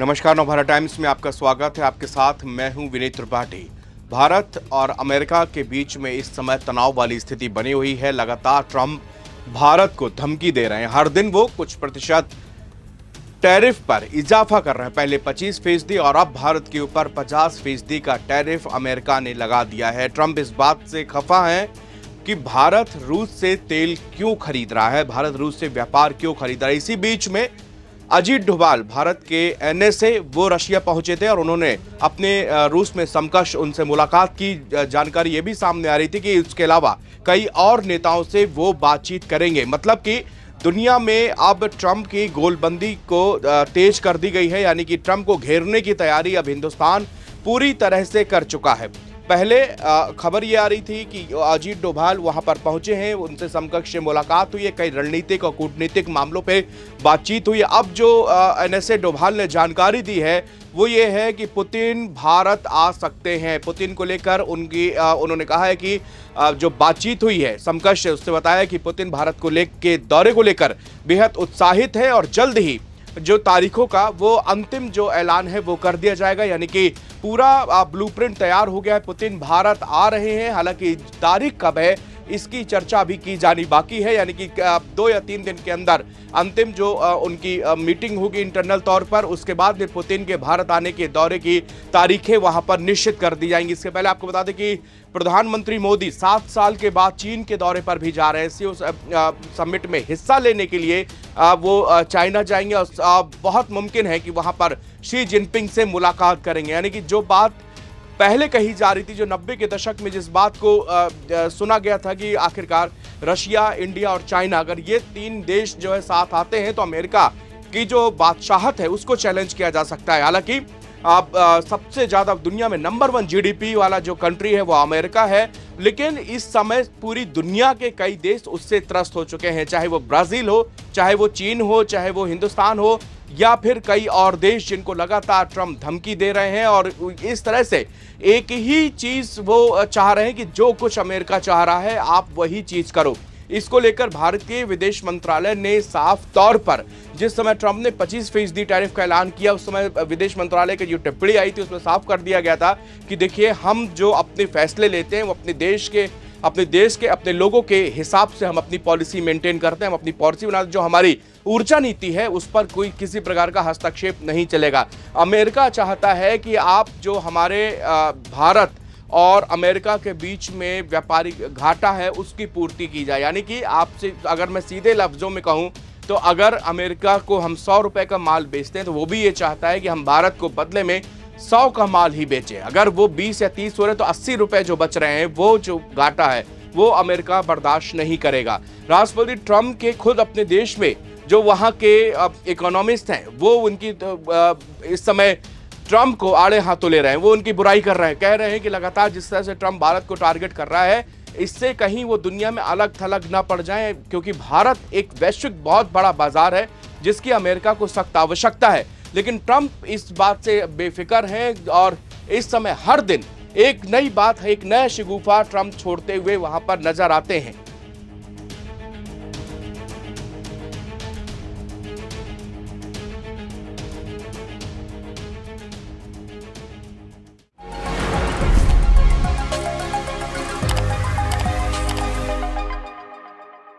नमस्कार, नवभारत टाइम्स में आपका स्वागत है। आपके साथ मैं हूं विनीत त्रिपाठी। भारत और अमेरिका के बीच में इस समय तनाव वाली स्थिति बनी हुई है। लगातार ट्रंप भारत को धमकी दे रहे हैं। हर दिन वो कुछ प्रतिशत टैरिफ पर इजाफा कर रहे हैं। पहले 25% और अब भारत के ऊपर 50% का टैरिफ अमेरिका ने लगा दिया है। ट्रंप इस बात से खफा है कि भारत रूस से तेल क्यों खरीद रहा है, भारत रूस से व्यापार क्यों खरीद रहा है। इसी बीच में अजीत डोभाल, भारत के एनएसए, वो रशिया पहुंचे थे और उन्होंने अपने रूस में समकक्ष उनसे मुलाकात की। जानकारी ये भी सामने आ रही थी कि उसके अलावा कई और नेताओं से वो बातचीत करेंगे। मतलब कि दुनिया में अब ट्रंप की गोलबंदी को तेज कर दी गई है, यानी कि ट्रंप को घेरने की तैयारी अब हिंदुस्तान पूरी तरह से कर चुका है। पहले खबर ये आ रही थी कि अजीत डोभाल वहां पर पहुंचे हैं, उनसे समकक्ष मुलाकात हुई है, कई रणनीतिक और कूटनीतिक मामलों पे बातचीत हुई है। अब जो एनएसए डोभाल ने जानकारी दी है वो ये है कि पुतिन भारत आ सकते हैं। पुतिन को लेकर उन्होंने कहा है कि जो बातचीत हुई है समकक्ष, उससे बताया कि पुतिन भारत को के दौरे को लेकर बेहद उत्साहित है और जल्द ही जो तारीखों का वो अंतिम जो ऐलान है वो कर दिया जाएगा। यानी कि पूरा ब्लूप्रिंट तैयार हो गया है। पुतिन भारत आ रहे हैं, हालांकि तारीख कब है इसकी चर्चा भी की जानी बाकी है। यानी कि 2 या 3 दिन के अंदर अंतिम जो उनकी मीटिंग होगी इंटरनल तौर पर, उसके बाद में पुतिन के भारत आने के दौरे की तारीखें वहां पर निश्चित कर दी जाएंगी। इसके पहले आपको बता दें कि प्रधानमंत्री मोदी 7 साल के बाद चीन के दौरे पर भी जा रहे हैं। उस समिट में हिस्सा लेने के लिए वो चाइना जाएंगे और बहुत मुमकिन है कि वहां पर शी जिनपिंग से मुलाकात करेंगे। यानी कि जो बात पहले कही जा रही थी, जो 90 के दशक में जिस बात को सुना गया था कि आखिरकार रशिया, इंडिया और चाइना, अगर ये 3 देश जो है साथ आते हैं तो अमेरिका की जो बादशाहत है उसको चैलेंज किया जा सकता है। हालांकि अब सबसे ज्यादा दुनिया में नंबर 1 जीडीपी वाला जो कंट्री है वो अमेरिका है, लेकिन इस समय पूरी दुनिया के कई देश उससे त्रस्त हो चुके हैं। चाहे वो ब्राजील हो, चाहे वो चीन हो, चाहे वो हिंदुस्तान हो, या फिर कई और देश जिनको लगातार ट्रंप धमकी दे रहे हैं। और इस तरह से एक ही चीज वो चाह रहे हैं कि जो कुछ अमेरिका चाह रहा है आप वही चीज करो। इसको लेकर भारत के विदेश मंत्रालय ने साफ तौर पर, जिस समय ट्रंप ने 25% टैरिफ का ऐलान किया, उस समय विदेश मंत्रालय की जो टिप्पणी आई थी उसमें साफ कर दिया गया था कि देखिए, हम जो अपने फैसले लेते हैं वो अपने देश के अपने लोगों के हिसाब से हम अपनी पॉलिसी मेंटेन करते हैं, हम अपनी पॉलिसी बनाते। जो हमारी ऊर्जा नीति है उस पर कोई किसी प्रकार का हस्तक्षेप नहीं चलेगा। अमेरिका चाहता है कि आप जो हमारे भारत और अमेरिका के बीच में व्यापारिक घाटा है उसकी पूर्ति की जाए। यानी कि आपसे अगर मैं सीधे लफ्जों में कहूं तो अगर अमेरिका को हम 100 रुपए का माल बेचते हैं तो वो भी ये चाहता है कि हम भारत को बदले में 100 का माल ही बेचें। अगर वो 20 या 30 हो रहे तो 80 रुपए जो बच रहे हैं, वो जो घाटा है वो अमेरिका बर्दाश्त नहीं करेगा। राष्ट्रपति ट्रंप के खुद अपने देश में जो वहां के इकोनॉमिस्ट हैं वो उनकी इस समय ट्रंप को आड़े हाथों ले रहे हैं, वो उनकी बुराई कर रहे हैं, कह रहे हैं कि लगातार जिस तरह से ट्रंप भारत को टारगेट कर रहा है इससे कहीं वो दुनिया में अलग थलग ना पड़ जाए, क्योंकि भारत एक वैश्विक बहुत बड़ा बाजार है जिसकी अमेरिका को सख्त आवश्यकता है। लेकिन ट्रंप इस बात से बेफिक्र हैं और इस समय हर दिन एक नई बात है, एक नया शगुफा ट्रंप छोड़ते हुए वहां पर नजर आते हैं।